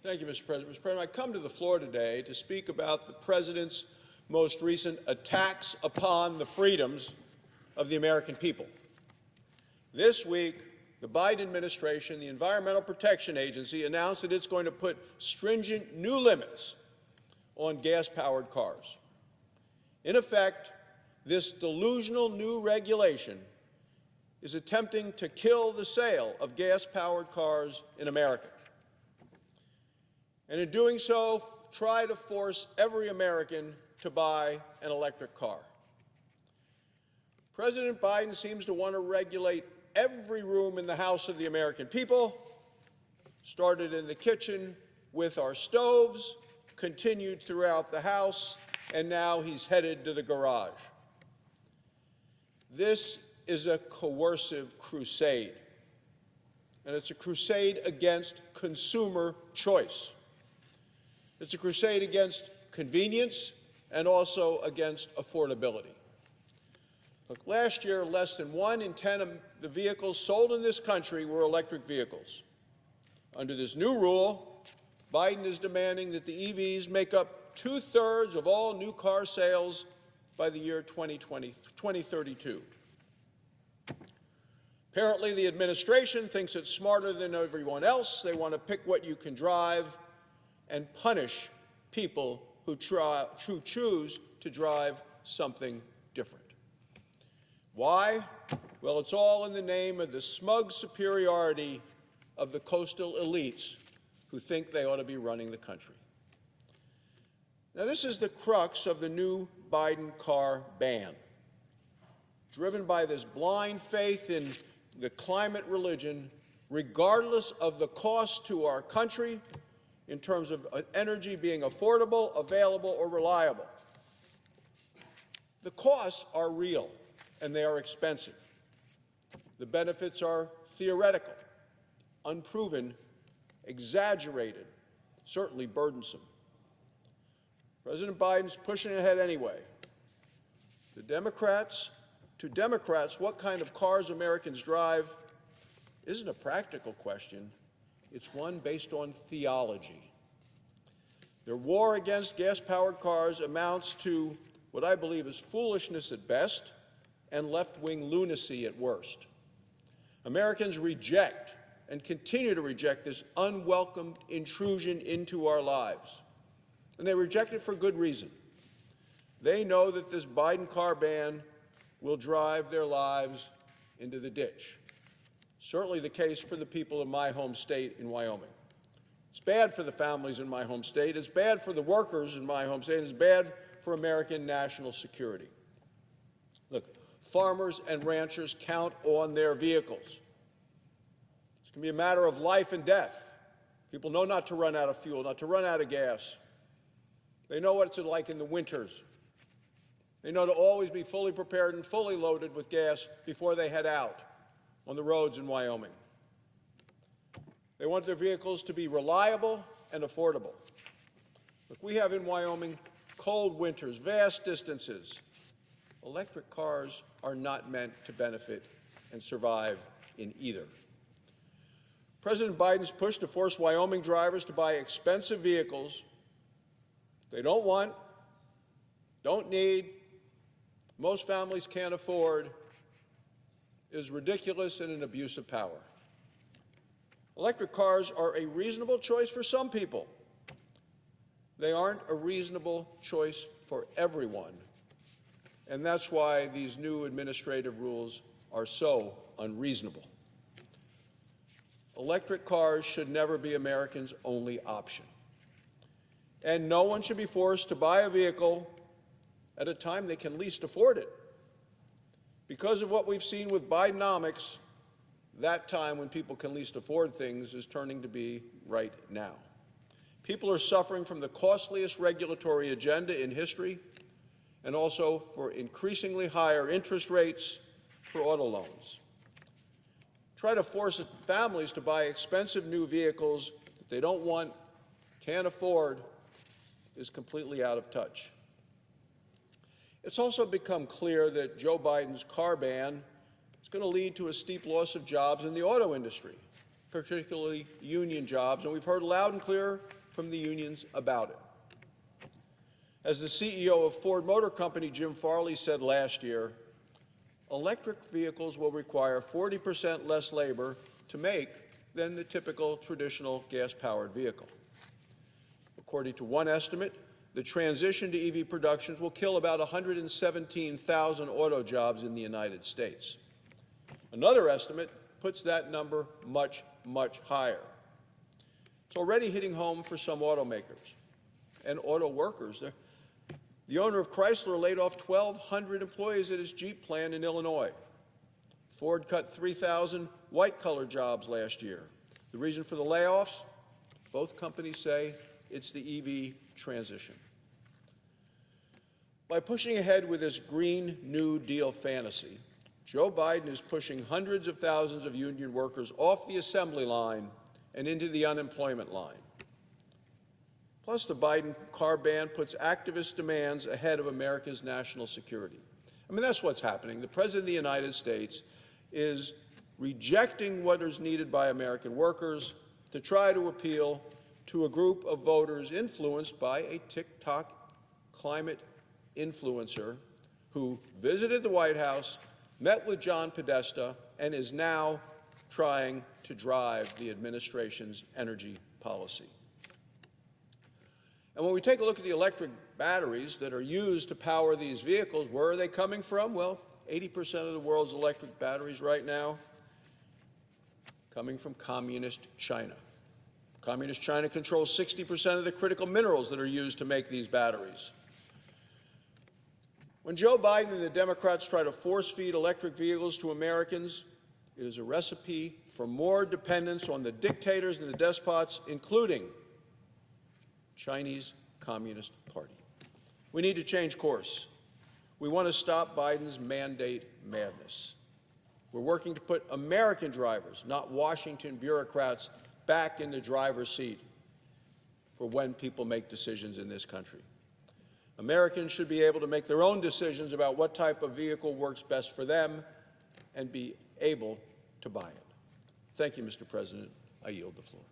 Thank you, Mr. President. Mr. President, I come to the floor today to speak about the President's most recent attacks upon the freedoms of the American people. This week, the Biden administration, the Environmental Protection Agency, announced that it's going to put stringent new limits on gas-powered cars. In effect, this delusional new regulation is attempting to kill the sale of gas-powered cars in America. And in doing so, try to force every American to buy an electric car. President Biden seems to want to regulate every room in the house of the American people, started in the kitchen with our stoves, continued throughout the house, and now he's headed to the garage. This is a coercive crusade, and it's a crusade against consumer choice. It's a crusade against convenience and also against affordability. Look, last year, less than 1 in 10 of the vehicles sold in this country were electric vehicles. Under this new rule, Biden is demanding that the EVs make up 2/3 of all new car sales by the year 2032. Apparently, the administration thinks it's smarter than everyone else. They want to pick what you can drive and punish people who choose to drive something different. Why? Well, it's all in the name of the smug superiority of the coastal elites who think they ought to be running the country. Now, this is the crux of the new Biden car ban. Driven by this blind faith in the climate religion, regardless of the cost to our country in terms of energy being affordable, available, or reliable. The costs are real, and they are expensive. The benefits are theoretical, unproven, exaggerated, certainly burdensome. President Biden's pushing ahead anyway. To Democrats, what kind of cars Americans drive isn't a practical question. It's one based on theology. Their war against gas-powered cars amounts to what I believe is foolishness at best and left-wing lunacy at worst. Americans reject and continue to reject this unwelcome intrusion into our lives. And they reject it for good reason. They know that this Biden car ban will drive their lives into the ditch. Certainly the case for the people in my home state in Wyoming. It's bad for the families in my home state. It's bad for the workers in my home state. It's bad for American national security. Look, farmers and ranchers count on their vehicles. It's going to be a matter of life and death. People know not to run out of fuel, not to run out of gas. They know what it's like in the winters. They know to always be fully prepared and fully loaded with gas before they head out on the roads in Wyoming. They want their vehicles to be reliable and affordable. Look, we have in Wyoming cold winters, vast distances. Electric cars are not meant to benefit and survive in either. President Biden's push to force Wyoming drivers to buy expensive vehicles they don't want, don't need, most families can't afford, is ridiculous and an abuse of power. Electric cars are a reasonable choice for some people. They aren't a reasonable choice for everyone. And that's why these new administrative rules are so unreasonable. Electric cars should never be Americans' only option. And no one should be forced to buy a vehicle at a time they can least afford it. Because of what we've seen with Bidenomics, that time when people can least afford things is turning to be right now. People are suffering from the costliest regulatory agenda in history and also for increasingly higher interest rates for auto loans. Try to force families to buy expensive new vehicles that they don't want, can't afford, is completely out of touch. It's also become clear that Joe Biden's car ban is going to lead to a steep loss of jobs in the auto industry. particularly union jobs, and we've heard loud and clear from the unions about it. As the CEO of Ford Motor Company, Jim Farley, said last year, electric vehicles will require 40% less labor to make than the typical traditional gas-powered vehicle. According to one estimate, the transition to EV productions will kill about 117,000 auto jobs in the United States. Another estimate puts that number much, much higher. It's already hitting home for some automakers and auto workers. The owner of Chrysler laid off 1,200 employees at his Jeep plant in Illinois. Ford cut 3,000 white-collar jobs last year. The reason for the layoffs? Both companies say it's the EV transition. By pushing ahead with this Green New Deal fantasy, Joe Biden is pushing hundreds of thousands of union workers off the assembly line and into the unemployment line. Plus, the Biden car ban puts activist demands ahead of America's national security. I mean, that's what's happening. The President of the United States is rejecting what is needed by American workers to try to appeal to a group of voters influenced by a TikTok climate influencer who visited the White House, met with John Podesta, and is now trying to drive the administration's energy policy. And when we take a look at the electric batteries that are used to power these vehicles, where are they coming from? Well, 80% of the world's electric batteries right now coming from communist China. Communist China controls 60% of the critical minerals that are used to make these batteries. When Joe Biden and the Democrats try to force-feed electric vehicles to Americans, it is a recipe for more dependence on the dictators and the despots, including Chinese Communist Party. We need to change course. We want to stop Biden's mandate madness. We're working to put American drivers, not Washington bureaucrats, back in the driver's seat for when people make decisions in this country. Americans should be able to make their own decisions about what type of vehicle works best for them and be able to buy it. Thank you, Mr. President. I yield the floor.